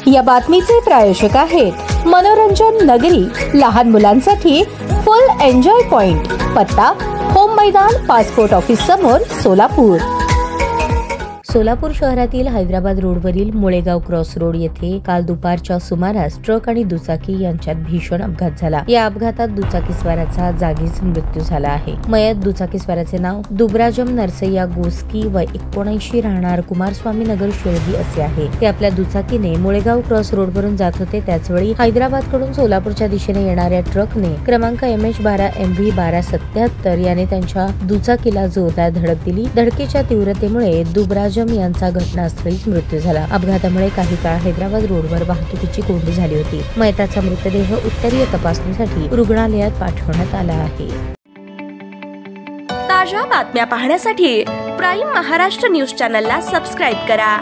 या बातमीचे प्रायोजक आहेत मनोरंजन नगरी, लहान मुलांसाठी फुल एन्जॉय पॉइंट, पत्ता होम मैदान, पासपोर्ट ऑफिस समोर, सोलापूर. सोलापूर शहरातील हैदराबाद रोडवरील मुळेगाव क्रॉस रोड येथे काल दुपारच्या सुमारास ट्रक आणि दुचाकी यांच्यात भीषण अपघात झाला. या अपघातात दुचाकीस्वाराचा जागीच मृत्यू झाला आहे. मयत दुचाकीस्वाराचे नाव दुबराजम नरसय्या गोस्की वय 79 राहणार कुमारस्वामी नगर शिर्डी असे आहे. ते आपल्या दुचाकीने मुळेगाव क्रॉस रोडवरून जात होते. त्याचवेळी हैदराबादकडून सोलापूरच्या दिशेने येणाऱ्या ट्रकने क्रमांक MH12 MV 1277 याने त्यांच्या दुचाकीला जोरदार धडक दिली. धडकेच्या तीव्रतेमुळे दुबराजम यांचा घटनास्थळीच मृत्यू झाला. अपघातामुळे काही काळ हैदराबाद रोडवर वाहतुकीची कोंडी झाली होती. मयताचा मृतदेह उत्तरीय तपासणीसाठी रुग्णालयात पाठवण्यात आला आहे. ताज्या बातम्या पाहण्यासाठी प्राईम महाराष्ट्र न्यूज चॅनलला सबस्क्राईब करा.